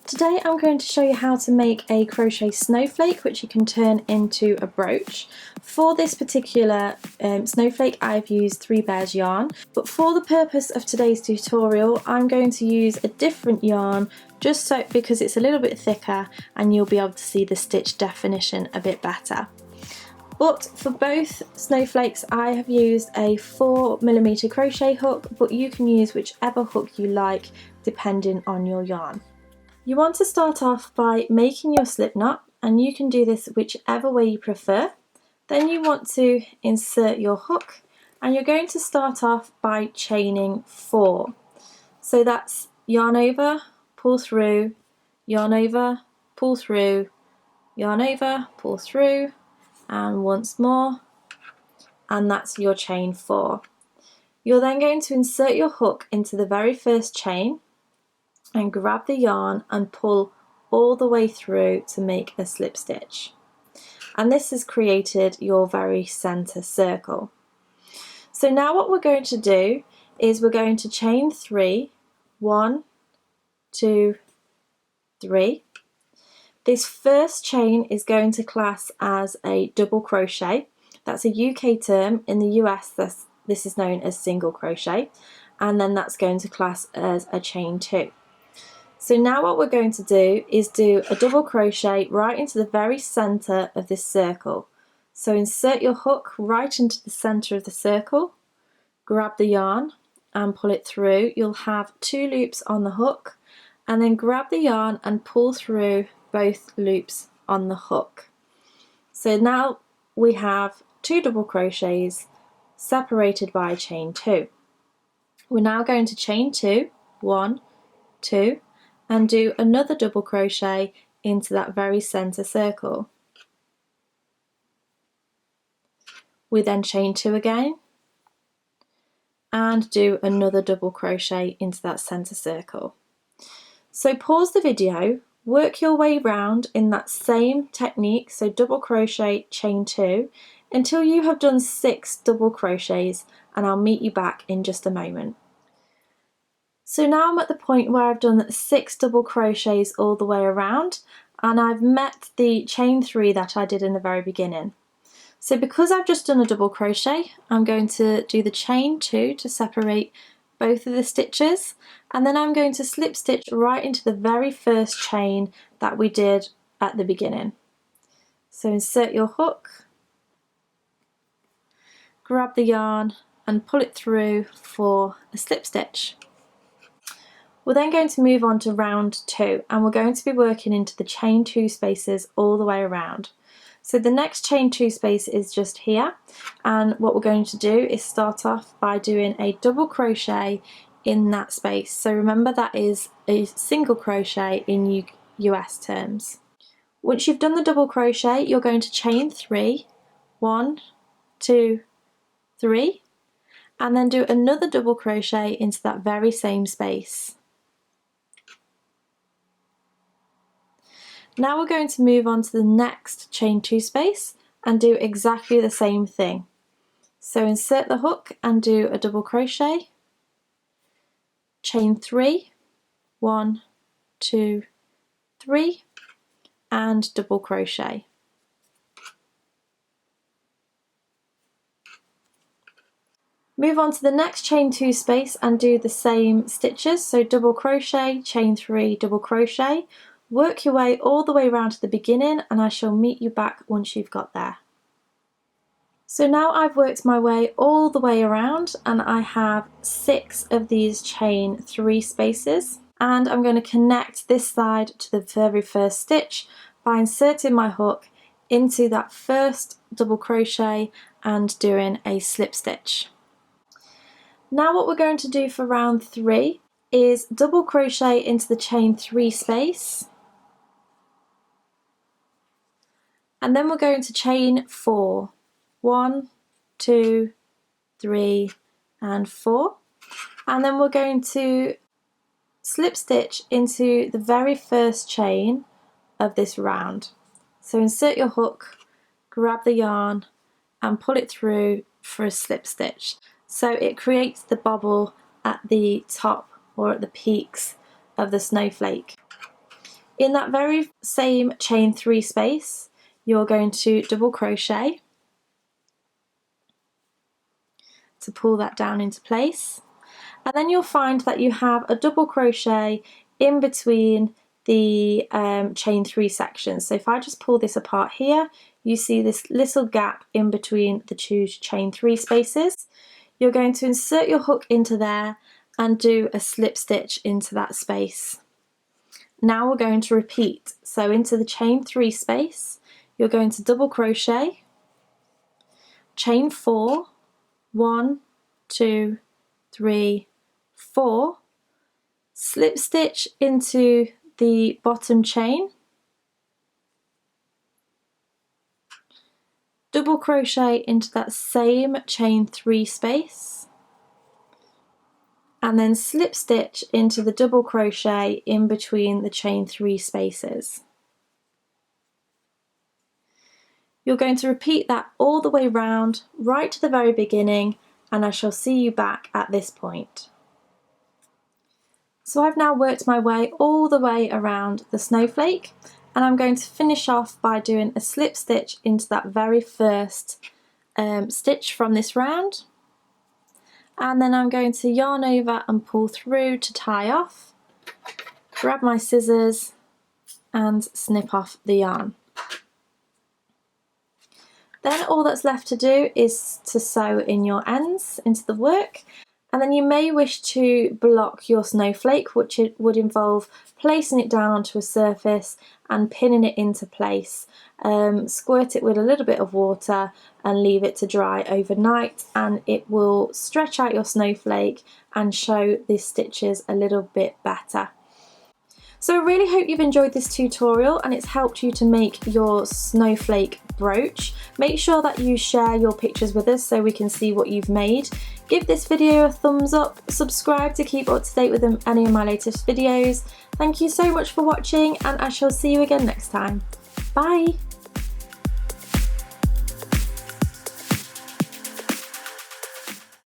Today I'm going to show you how to make a crochet snowflake which you can turn into a brooch. For this particular snowflake I've used 3 Bears yarn, but for the purpose of today's tutorial I'm going to use a different yarn just so because it's a little bit thicker and you'll be able to see the stitch definition a bit better. But for both snowflakes I have used a 4mm crochet hook, but you can use whichever hook you like depending on your yarn. You want to start off by making your slip knot, and you can do this whichever way you prefer. Then you want to insert your hook and you're going to start off by chaining 4. So that's yarn over, pull through, yarn over, pull through, yarn over, pull through, and once more, and that's your chain 4. You're then going to insert your hook into the very first chain and grab the yarn and pull all the way through to make a slip stitch. And this has created your very center circle. So now what we're going to do is we're going to chain 3, 1, 2, 3. This first chain is going to class as a double crochet. That's a UK term. In the US this is known as single crochet, and then that's going to class as a chain 2. So now what we're going to do is do a double crochet right into the very center of this circle. So insert your hook right into the center of the circle, grab the yarn and pull it through. You'll have 2 loops on the hook, and then grab the yarn and pull through both loops on the hook. So now we have 2 double crochets separated by a chain 2. We're now going to chain 2, 1, 2, and do another double crochet into that very center circle. We then chain 2 again and do another double crochet into that center circle. So pause the video, work your way round in that same technique, so double crochet, chain 2, until you have done 6 double crochets, and I'll meet you back in just a moment. So now I'm at the point where I've done 6 double crochets all the way around, and I've met the chain 3 that I did in the very beginning. So because I've just done a double crochet, I'm going to do the chain 2 to separate both of the stitches, and then I'm going to slip stitch right into the very first chain that we did at the beginning. So insert your hook, grab the yarn and pull it through for a slip stitch. We're then going to move on to round 2, and we're going to be working into the chain 2 spaces all the way around. So the next chain 2 space is just here, and what we're going to do is start off by doing a double crochet in that space. So remember that is a single crochet in US terms. Once you've done the double crochet, you're going to chain 3, 1, 2, 3, and then do another double crochet into that very same space. Now we're going to move on to the next chain 2 space and do exactly the same thing. So insert the hook and do a double crochet, chain 3, 1, 2, 3, and double crochet. Move on to the next chain 2 space and do the same stitches, so double crochet, chain 3, double crochet. Work your way all the way around to the beginning, and I shall meet you back once you've got there. So now I've worked my way all the way around, and I have 6 of these chain 3 spaces, and I'm going to connect this side to the very first stitch by inserting my hook into that first double crochet and doing a slip stitch. Now what we're going to do for round 3 is double crochet into the chain 3 space, and then we're going to chain 4, 1, 2, 3, and 4, and then we're going to slip stitch into the very first chain of this round. So insert your hook, grab the yarn and pull it through for a slip stitch. So it creates the bobble at the top or at the peaks of the snowflake. In that very same chain 3 space, you're going to double crochet to pull that down into place, and then you'll find that you have a double crochet in between the chain 3 sections. So if I just pull this apart here, you see this little gap in between the 2 chain 3 spaces. You're going to insert your hook into there and do a slip stitch into that space. Now we're going to repeat. So into the chain 3 space, you're going to double crochet, chain 4, 1, 2, 3, 4, slip stitch into the bottom chain, double crochet into that same chain 3 space, and then slip stitch into the double crochet in between the chain 3 spaces. You're going to repeat that all the way round, right to the very beginning, and I shall see you back at this point. So I've now worked my way all the way around the snowflake, and I'm going to finish off by doing a slip stitch into that very first stitch from this round, and then I'm going to yarn over and pull through to tie off, grab my scissors and snip off the yarn. Then all that's left to do is to sew in your ends into the work, and then you may wish to block your snowflake, which it would involve placing it down onto a surface and pinning it into place. Squirt it with a little bit of water and leave it to dry overnight, and it will stretch out your snowflake and show the stitches a little bit better. So I really hope you've enjoyed this tutorial and it's helped you to make your snowflake brooch. Make sure that you share your pictures with us so we can see what you've made. Give this video a thumbs up, subscribe to keep up to date with any of my latest videos. Thank you so much for watching, and I shall see you again next time. Bye!